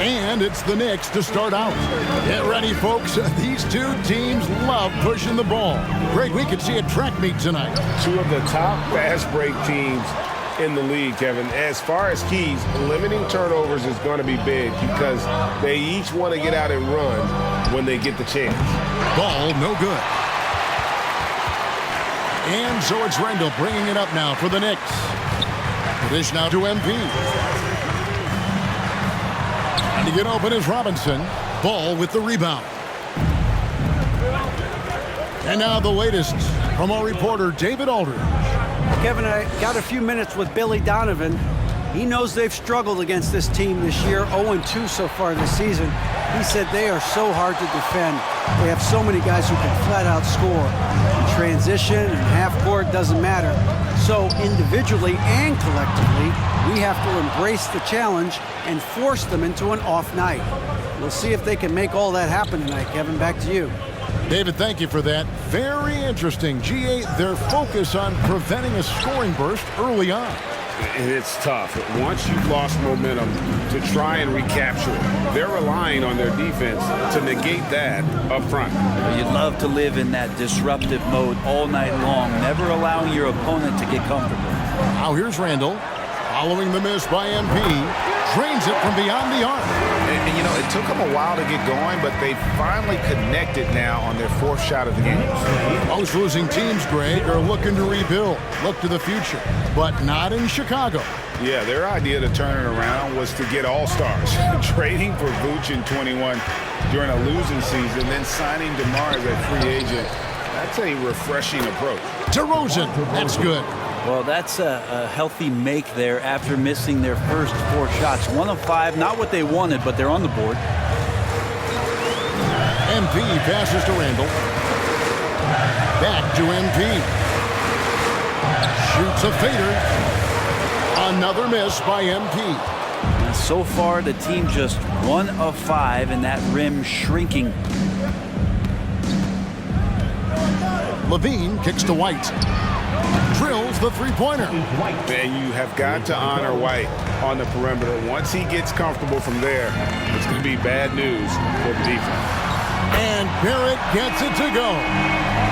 And it's the Knicks to start out. Get ready, folks. These two teams love pushing the ball. Greg, we could see a track meet tonight. Two of the top fast break teams in the league, Kevin. As far as keys, limiting turnovers is going to be big because they each want to get out and run when they get the chance. Ball no good. And so it's Randall bringing it up now for the Knicks. The dish now to MP. And to get open is Robinson. Ball with the rebound. And now the latest from our reporter, David Aldridge. Kevin, I got a few minutes with Billy Donovan. He knows they've struggled against this team this year, 0-2 so far this season. He said they are so hard to defend. They have so many guys who can flat out score. In transition and half court, doesn't matter. So individually and collectively, we have to embrace the challenge and force them into an off night. We'll see if they can make all that happen tonight. Kevin, back to you. David, thank you for that. Very interesting. GA, their focus on preventing a scoring burst early on. And it's tough. Once you've lost momentum, to try and recapture it. They're relying on their defense to negate that up front. You'd love to live in that disruptive mode all night long, never allowing your opponent to get comfortable. Now here's Randall. Following the miss by MP. Drains it from beyond the arc. And, you know, it took them a while to get going, but they finally connected now on their fourth shot of the game. Most losing teams, Greg, are looking to rebuild, look to the future, but not in Chicago. Yeah, their idea to turn it around was to get all-stars. Trading for Vooch in 21 during a losing season, then signing DeMar as a free agent. That's a refreshing approach. DeRozan, that's good. Well, that's a healthy make there after missing their first 4 shots. 1 of 5, not what they wanted, but they're on the board. MP passes to Randall. Back to MP. Shoots a fader. Another miss by MP. And so far, the team just 1 of 5, and that rim shrinking. Levine kicks to White. Drills the three-pointer. And you have got to honor White on the perimeter. Once he gets comfortable from there, it's going to be bad news for the defense. And Barrett gets it to go.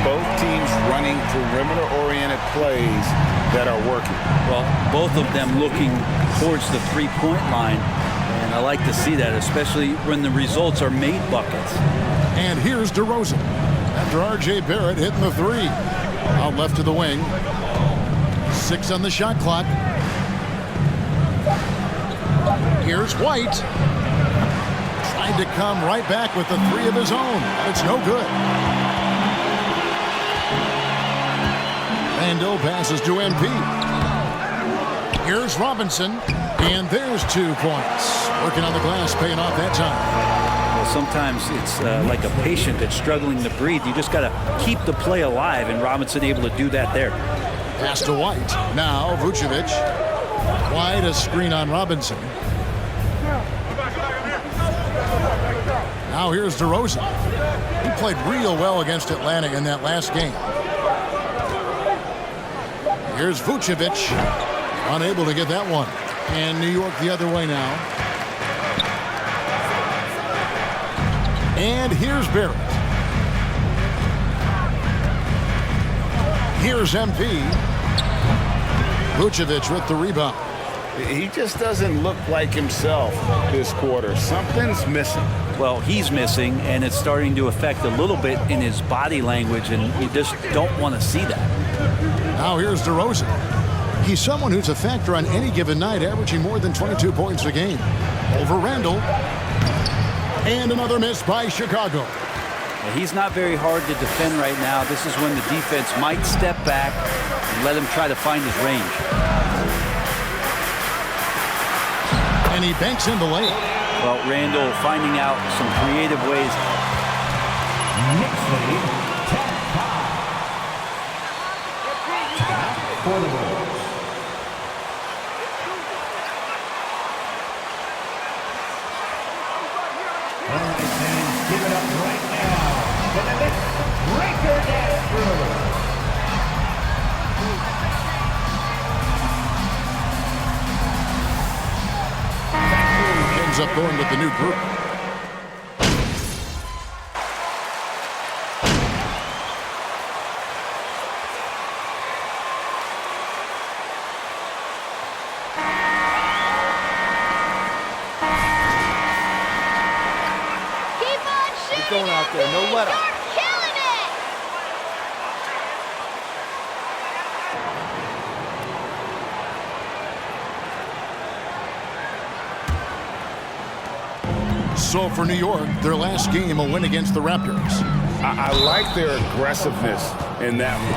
Both teams running perimeter-oriented plays that are working. Well, both of them looking towards the three-point line. And I like to see that, especially when the results are made buckets. And here's DeRozan. After R.J. Barrett hitting the 3. Out left to the wing. 6 on the shot clock. Here's White. Trying to come right back with the 3 of his own. It's no good. Randall passes to MP. Here's Robinson. And there's 2 points. Working on the glass, paying off that time. Well, sometimes it's like a patient that's struggling to breathe. You just got to keep the play alive, and Robinson able to do that there. Pass to White. Now Vucevic. White, a screen on Robinson. Now here's DeRozan. He played real well against Atlanta in that last game. Here's Vucevic. Unable to get that one. And New York the other way now. And here's Barrett. Here's MP. Vucevic with the rebound. He just doesn't look like himself this quarter. Something's missing. Well, he's missing, and it's starting to affect a little bit in his body language, and you just don't want to see that. Now here's DeRozan. He's someone who's a factor on any given night, averaging more than 22 points a game. Over Randall. And another miss by Chicago. Well, he's not very hard to defend right now. This is when the defense might step back and let him try to find his range. And he banks in the layup. Well, Randall finding out some creative ways. Next lead, 10-5. For the Bulls. All right, fans, give it up right now. And the Knicks breaker dance through. up going with the new group. Keep going out there, no let up. Killing it! So for New York, their last game, a win against the Raptors. I like their aggressiveness in that one.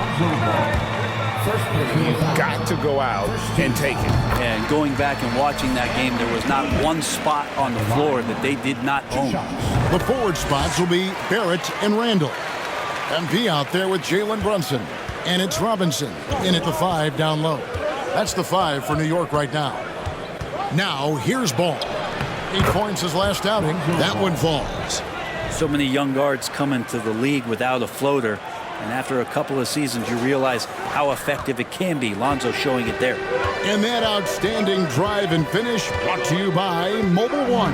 You've got to go out and take it. And going back and watching that game, there was not one spot on the floor that they did not own. The forward spots will be Barrett and Randall. MP out there with Jalen Brunson. And it's Robinson in at the 5 down low. That's the 5 for New York right now. Now, here's Ball. 8 points his last outing. That one falls. So many young guards come into the league without a floater. And after a couple of seasons, you realize how effective it can be. Lonzo showing it there. And that outstanding drive and finish brought to you by Mobile One.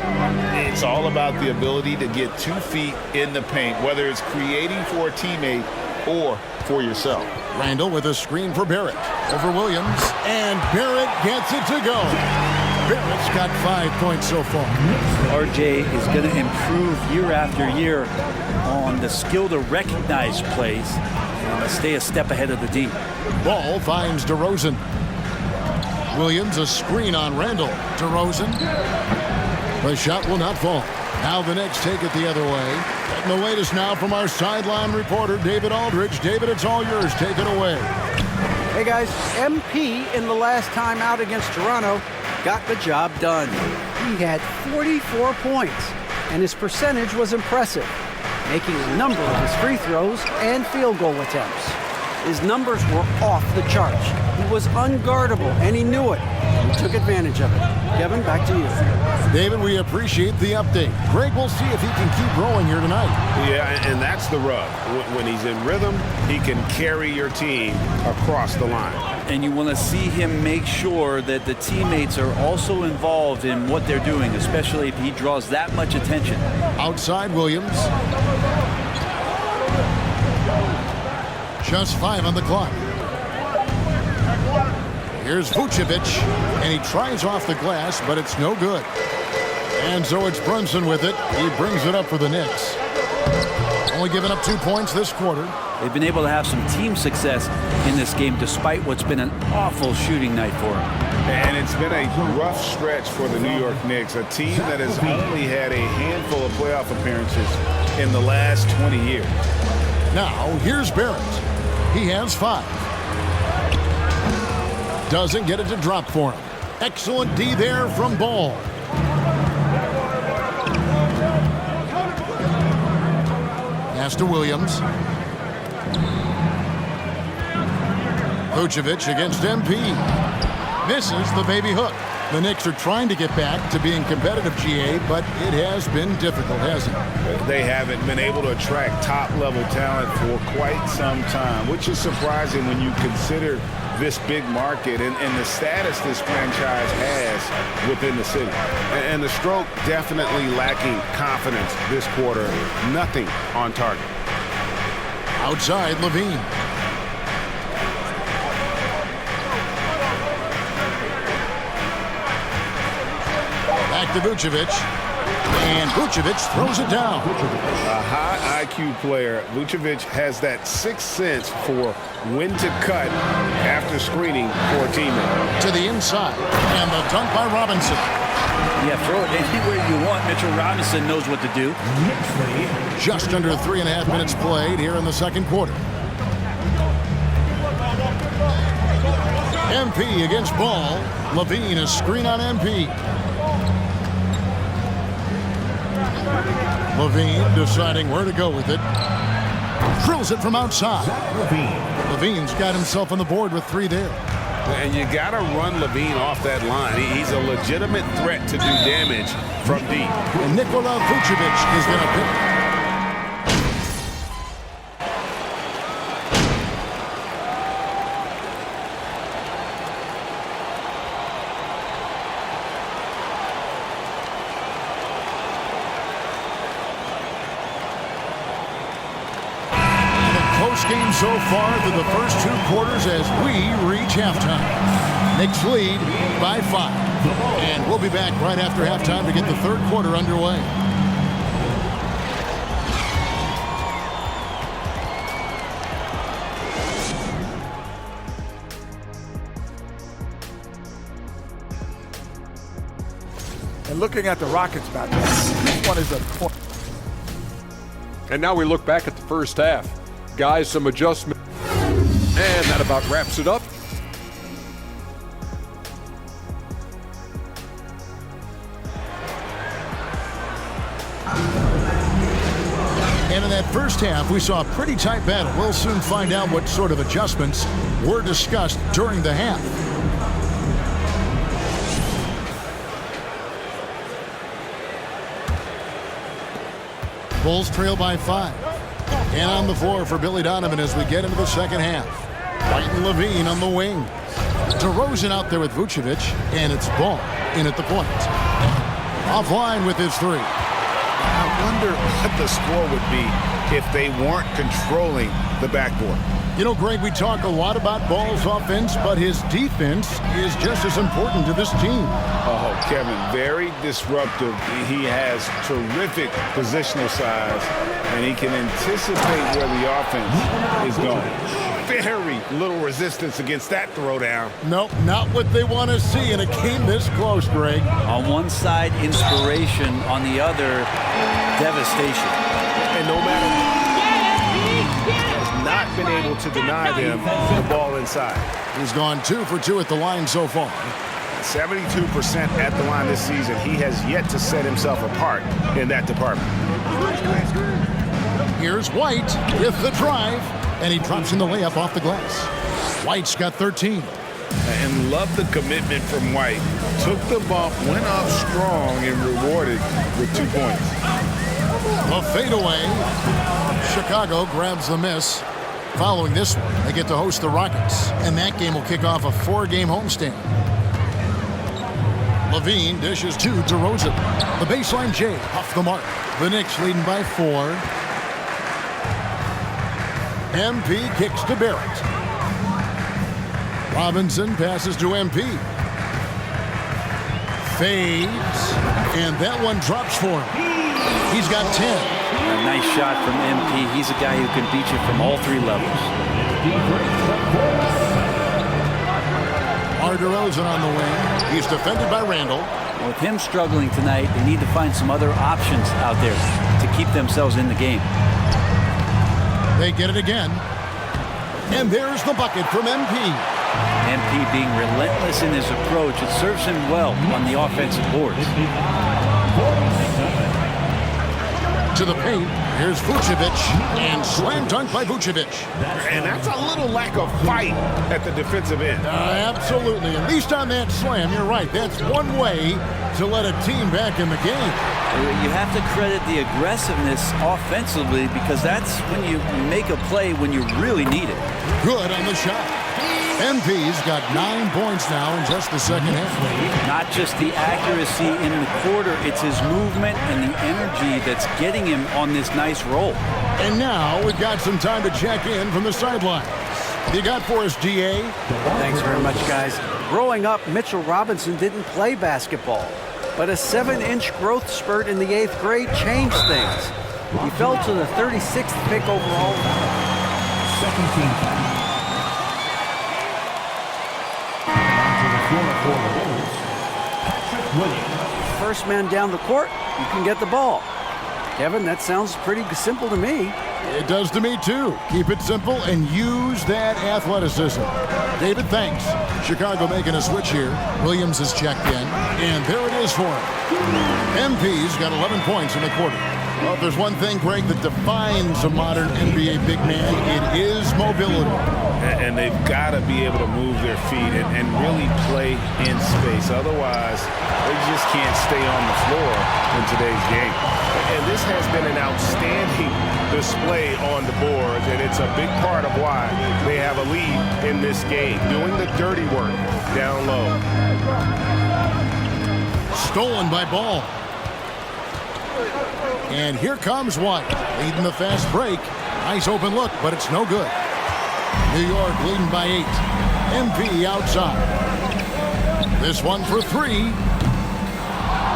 It's all about the ability to get 2 feet in the paint, whether it's creating for a teammate or for yourself. Randall with a screen for Barrett. Over Williams. And Barrett gets it to go. Barrett's got 5 points so far. RJ is going to improve year after year on the skill to recognize plays and stay a step ahead of the team. Ball finds DeRozan. Williams a screen on Randall. DeRozan. The shot will not fall. Now the Knicks take it the other way. Getting the latest now from our sideline reporter, David Aldridge. David, it's all yours. Take it away. Hey guys, MP in the last time out against Toronto got the job done. He had 44 points, and his percentage was impressive, making a number of his free throws and field goal attempts. His numbers were off the charts. He was unguardable, and he knew it. He took advantage of it. Kevin, back to you. David, we appreciate the update. Greg, we'll see if he can keep growing here tonight. Yeah, and that's the rub. When he's in rhythm, he can carry your team across the line. And you want to see him make sure that the teammates are also involved in what they're doing, especially if he draws that much attention. Outside Williams. Just 5 on the clock. Here's Vucevic, and he tries off the glass, but it's no good. And so it's Brunson with it. He brings it up for the Knicks. Only giving up 2 points this quarter. They've been able to have some team success in this game despite what's been an awful shooting night for them. And it's been a rough stretch for the New York Knicks, a team that has only had a handful of playoff appearances in the last 20 years. Now, here's Barrett. He has 5. Doesn't get it to drop for him. Excellent D there from Ball. Pass to Williams. Vucevic against MP. Misses the baby hook. The Knicks are trying to get back to being competitive, GA, but it has been difficult, hasn't it? They haven't been able to attract top-level talent for quite some time, which is surprising when you consider this big market and the status this franchise has within the city. And the Stroke definitely lacking confidence this quarter. Nothing on target. Outside, Levine. Back to Vucevic. And Vucevic throws it down. A high IQ player. Vucevic has that sixth sense for when to cut after screening for a teammate. To the inside. And the dunk by Robinson. Yeah, throw it anywhere you want. Mitchell Robinson knows what to do. Just under 3.5 minutes played here in the second quarter. MP against Ball. Levine, a screen on MP. Levine deciding where to go with it. Drills it from outside. Levine's got himself on the board with 3 there. And you got to run Levine off that line. He's a legitimate threat to do damage from deep. And Nikola Vucevic is going to pick. so far through the first 2 quarters as we reach halftime. Knicks lead by 5. And we'll be back right after halftime to get the 3rd quarter underway. And looking at the Rockets back there, this one is a point. And now we look back at the first half. Guys, some adjustment. And that about wraps it up. And in that first half, we saw a pretty tight battle. We'll soon find out what sort of adjustments were discussed during the half. Bulls trail by 5. And on the floor for Billy Donovan as we get into the second half. White and Levine on the wing. DeRozan out there with Vucevic, and it's Ball in at the point. Offline with his 3. I wonder what the score would be if they weren't controlling the backboard. You know, Greg, we talk a lot about Ball's offense, but his defense is just as important to this team. Oh, Kevin, very disruptive. He has terrific positional size, and he can anticipate where the offense is going. Very little resistance against that throwdown. Nope, not what they want to see in a game this close, Greg. On one side, inspiration. On the other, devastation. And no matter has not been able to deny them the ball inside. He's gone 2 for 2 at the line so far. 72% at the line this season. He has yet to set himself apart in that department. Here's White with the drive, and he drops in the layup off the glass. White's got 13. And love the commitment from White. Took the bump, went up strong, and rewarded with 2 points. A fadeaway. Chicago grabs the miss. Following this one, they get to host the Rockets, and that game will kick off a 4-game homestand. Levine dishes to DeRozan. The baseline J off the mark. The Knicks leading by 4. MP kicks to Barrett. Robinson passes to MP. Fades. And that one drops for him. He's got 10. A nice shot from MP. He's a guy who can beat you from all 3 levels. DeRozan on the wing. He's defended by Randall. With him struggling tonight, they need to find some other options out there to keep themselves in the game. They get it again. And there's the bucket from MP. MP being relentless in his approach. It serves him well on the offensive boards. To the paint. Here's Vucevic. And slam dunk by Vucevic. And that's a little lack of fight at the defensive end. Absolutely. At least on that slam, you're right. That's one way to let a team back in the game. You have to credit the aggressiveness offensively because that's when you make a play when you really need it. Good on the shot. MP's got 9 points now in just the second half. Not just the accuracy in the quarter, it's his movement and the energy that's getting him on this nice roll. And now we've got some time to check in from the sidelines. What you got for us, DA? Thanks very much, guys. Growing up, Mitchell Robinson didn't play basketball, but a 7-inch growth spurt in the 8th grade changed things. He fell to the 36th pick overall. Second team foul. For the Bulls, Patrick Williams. First man down the court, you can get the ball. Kevin, that sounds pretty simple to me. It does to me, too. Keep it simple and use that athleticism. David, thanks. Chicago making a switch here. Williams has checked in, and there it is for him. MP's got 11 points in the quarter. Well, if there's one thing, Greg, that defines a modern NBA big man, it is mobility. And they've got to be able to move their feet and really play in space. Otherwise, they just can't stay on the floor in today's game. And this has been an outstanding display on the boards, and it's a big part of why they have a lead in this game, doing the dirty work down low. Stolen by Ball. And here comes White, leading the fast break. Nice open look, but it's no good. New York leading by 8. MP outside. This one for 3.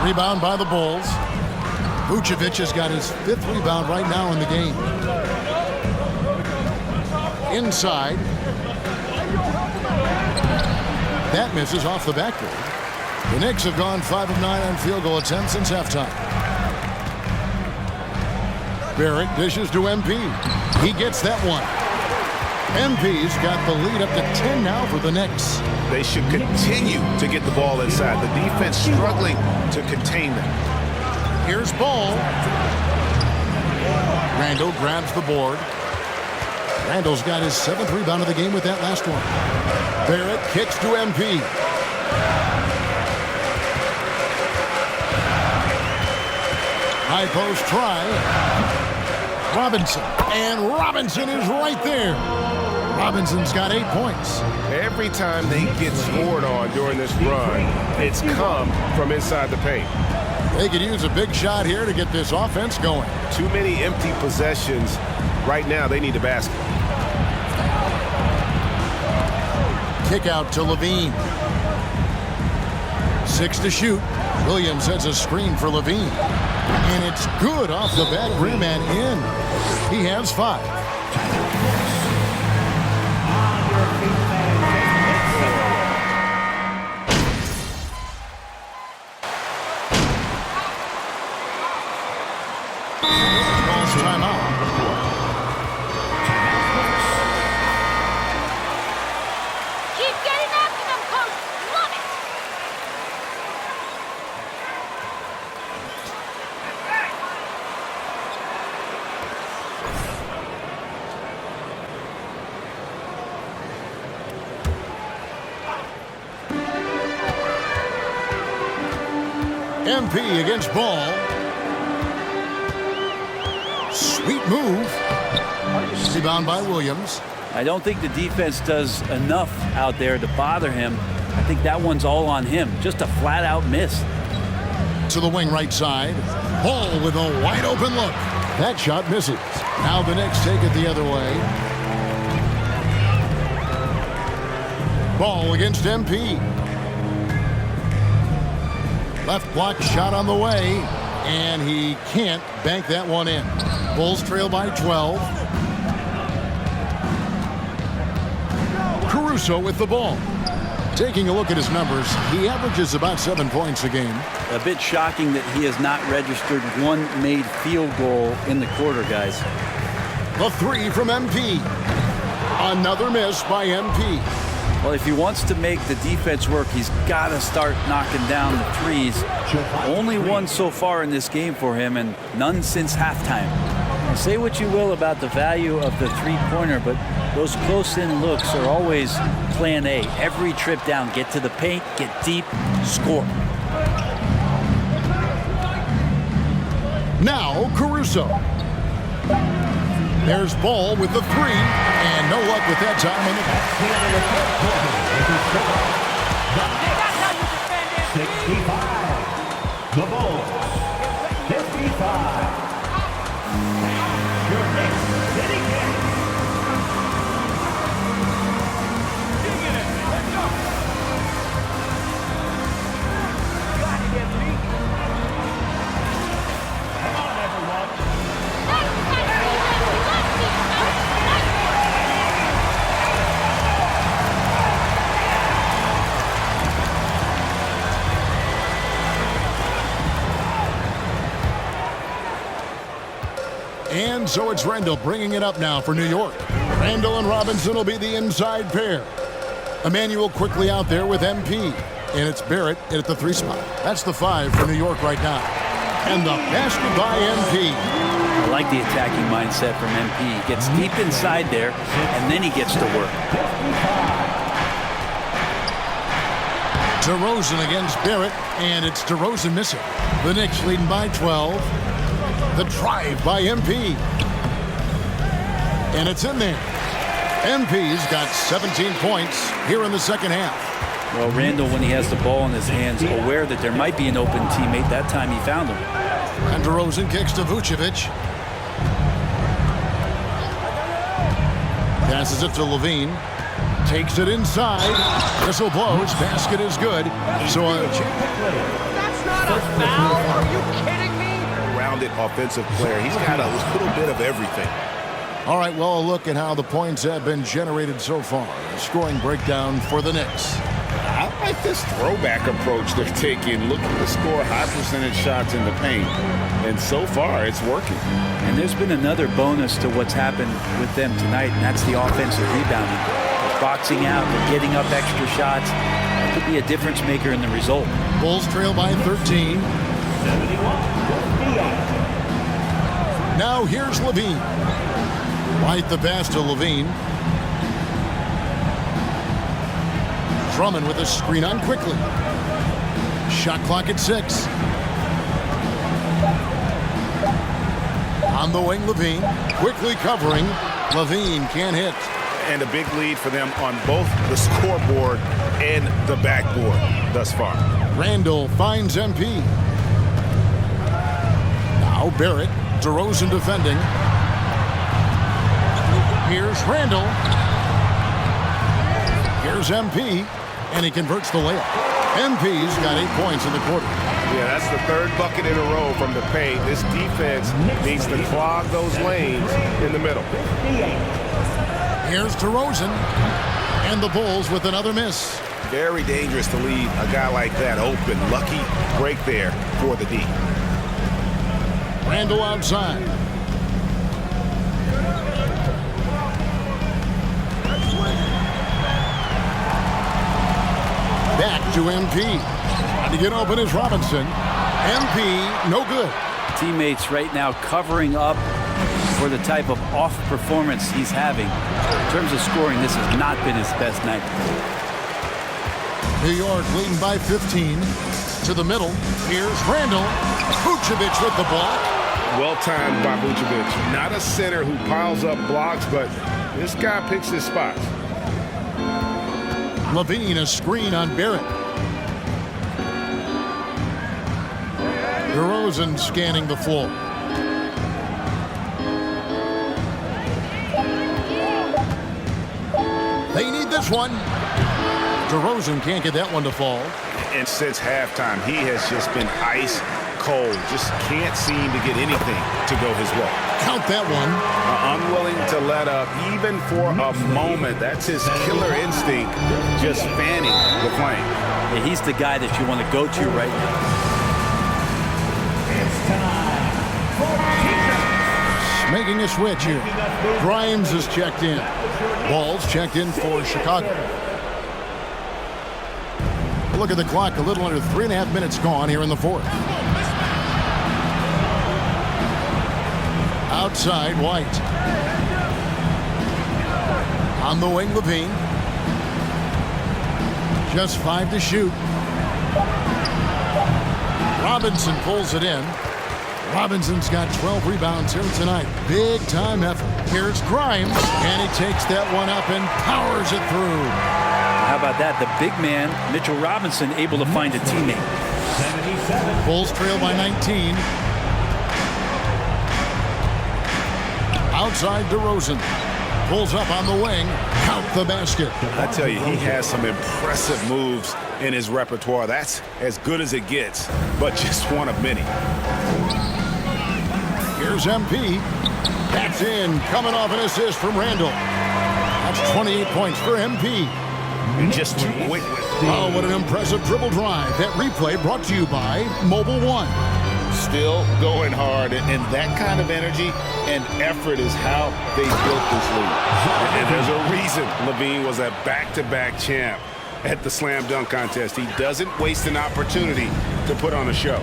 Rebound by the Bulls. Vucevic has got his 5th rebound right now in the game. Inside. That misses off the backboard. The Knicks have gone 5 of 9 on field goal attempts since halftime. Barrett dishes to MP. He gets that one. MP's got the lead up to 10 now for the Knicks. They should continue to get the ball inside. The defense struggling to contain them. Here's Ball. Randall grabs the board. Randall's got his 7th rebound of the game with that last one. Barrett kicks to MP. High post try. Robinson. And Robinson is right there. Robinson's got 8 points. Every time they get scored on during this run, it's come from inside the paint. They could use a big shot here to get this offense going. Too many empty possessions. Right now, they need a basket. Kick out to Levine. 6 to shoot. Williams sets a screen for Levine. And it's good off the back rim and in. He has 5. MP against Ball. Sweet move. Rebound by Williams. I don't think the defense does enough out there to bother him. I think that one's all on him. Just a flat-out miss. To the wing right side. Ball with a wide open look. That shot misses. Now the Knicks take it the other way. Ball against MP. Left block shot on the way, and he can't bank that one in. Bulls trail by 12. Caruso with the ball. Taking a look at his numbers, he averages about 7 points a game. A bit shocking that he has not registered one made field goal in the quarter, guys. The 3 from MP. Another miss by MP. Well, if he wants to make the defense work, he's got to start knocking down the threes. Only one so far in this game for him, and none since halftime. And say what you will about the value of the three-pointer, but those close-in looks are always plan A. Every trip down, get to the paint, get deep, score. Now Caruso. There's Ball with the 3, and no luck with that time on the back. 65. The Bulls. 55. Your next hitting game. Come on, everyone. And so it's Randall bringing it up now for New York. Randall and Robinson will be the inside pair. Emmanuel quickly out there with MP. And it's Barrett in at the 3 spot. That's the 5 for New York right now. And the basket by MP. I like the attacking mindset from MP. He gets deep inside there, and then he gets to work. DeRozan against Barrett, and it's DeRozan missing. The Knicks leading by 12. The drive by MP. And it's in there. MP's got 17 points here in the second half. Well, Randall, when he has the ball in his hands, aware that there might be an open teammate, that time he found him. And DeRozan kicks to Vucevic. Passes it to Levine. Takes it inside. Whistle blows. Basket is good. So That's not a foul. Are you kidding me? Rounded offensive player. He's got a little bit of everything. all right, well, a look at how the points have been generated so far. A scoring breakdown for the Knicks. I like this throwback approach they're taking, looking to score high percentage shots in the paint. And so far, it's working. And there's been another bonus to what's happened with them tonight, and that's the offensive rebounding. They're boxing out, they're getting up extra shots. That could be a difference maker in the result. Bulls trail by 13. Now here's Levine. White the pass to Levine. Drummond with a screen on quickly. Shot clock at 6. On the wing, Levine. Quickly covering. Levine can't hit. And a big lead for them on both the scoreboard and the backboard thus far. Randall finds MP. Now Barrett. DeRozan defending. Here's Randall. Here's MP. And he converts the layup. MP's got 8 points in the quarter. Yeah, that's the third bucket in a row from the paint. This defense needs to clog those lanes in the middle. Here's DeRozan. And the Bulls with another miss. Very dangerous to leave a guy like that open. Lucky break there for the D. Randall outside. Back to MP. Trying to get open is Robinson. MP, no good. Teammates right now covering up for the type of off performance he's having. In terms of scoring, this has not been his best night. New York leading by 15. To the middle. Here's Randall. Vucevic with the block. Well timed by Vucevic. Not a center who piles up blocks, but this guy picks his spots. Levine, a screen on Barrett. DeRozan scanning the floor. They need this one. DeRozan can't get that one to fall. And since halftime, he has just been ice cold. Just can't seem to get anything to go his way. Count that one. Unwilling to let up, even for a moment. That's his killer instinct, just fanning the flame. Yeah, he's the guy that you want to go to right now. It's time for Making a switch here. Grimes is checked in. Ball's checked in for Chicago. Look at the clock. A little under 3.5 minutes gone here in the fourth. Outside, White. On the wing, Levine. Just 5 to shoot. Robinson pulls it in. Robinson's got 12 rebounds here tonight. Big time effort. Here's Grimes, and he takes that one up and powers it through. How about that? The big man, Mitchell Robinson, able to find a teammate. 77. Bulls trail by 19. Outside DeRozan. Pulls up on the wing. Count the basket. I tell you, he has some impressive moves in his repertoire. That's as good as it gets, but just one of many. Here's MP. That's in. Coming off an assist from Randall. That's 28 points for MP. And just too quick. Oh, what an impressive dribble drive. That replay brought to you by Mobile One. Still going hard, and that kind of energy and effort is how they built this league. And there's a reason Levine was a back-to-back champ at the slam dunk contest. He doesn't waste an opportunity to put on a show.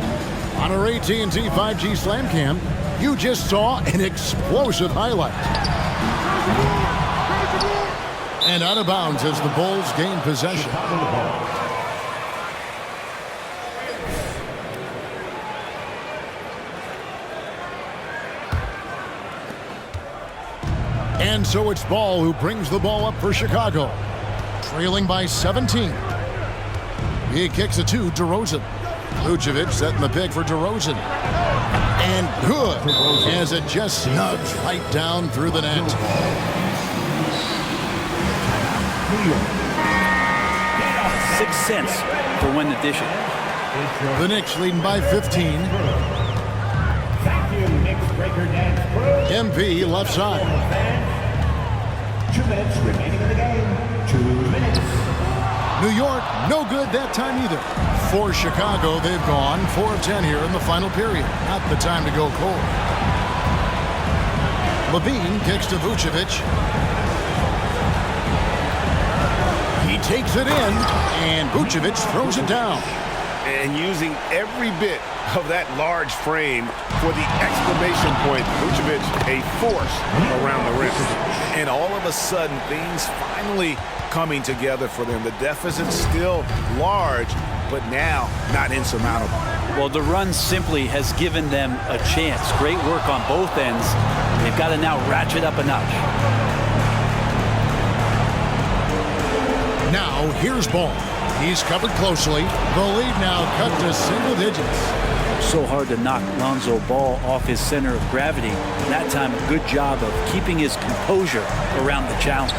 On our AT&T 5G Slam Cam, you just saw an explosive highlight. And out of bounds as the Bulls gain possession. And so it's Ball who brings the ball up for Chicago. Trailing by 17. He kicks it to DeRozan. Vucevic setting the pick for DeRozan. And good, as it just snugs right down through the net. New York. 6 cents for when the dish it. The Knicks leading by 15. Thank you, Knicks Breaker Dance Crew. MP left side. 2 minutes remaining in the game. 2 minutes. New York, no good that time either. For Chicago, they've gone 4 of 10 here in the final period. Not the time to go cold. Levine kicks to Vucevic. He takes it in, and Vucevic throws it down. And using every bit of that large frame for the exclamation point, Vucevic, a force around the rim. And all of a sudden, things finally coming together for them. The deficit's still large, but now not insurmountable. Well, the run simply has given them a chance. Great work on both ends. They've got to now ratchet up a notch. Now, here's Ball. He's covered closely. The lead now cut to single digits. So hard to knock Lonzo Ball off his center of gravity. That time, a good job of keeping his composure around the challenge.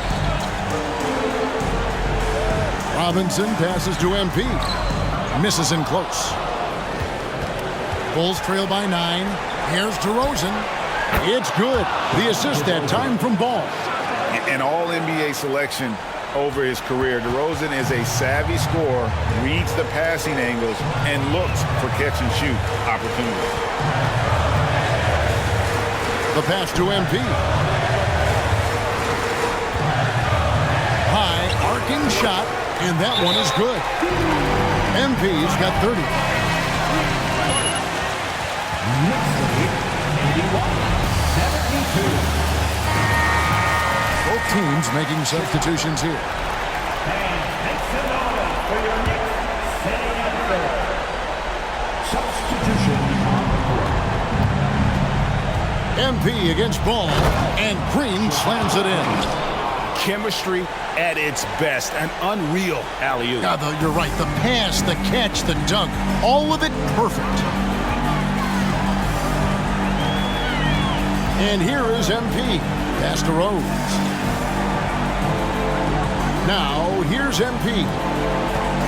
Robinson passes to MP. Misses in close. Bulls trail by 9. Here's DeRozan. It's good. The assist that time from Ball. An all-NBA selection over his career. DeRozan is a savvy scorer, reads the passing angles, and looks for catch-and-shoot opportunities. The pass to MP. High arcing shot, and that one is good. MP's got 30. Knicks lead 81-72. Both teams making substitutions here. And make some noise for your Knicks sitting at third. Substitution on the court. MP against Ball, and Green slams it in. Chemistry at its best. An unreal alley-oop. Yeah, you're right. The pass, the catch, the dunk, all of it perfect. And here is MP. Pass to Rose. Now, here's MP.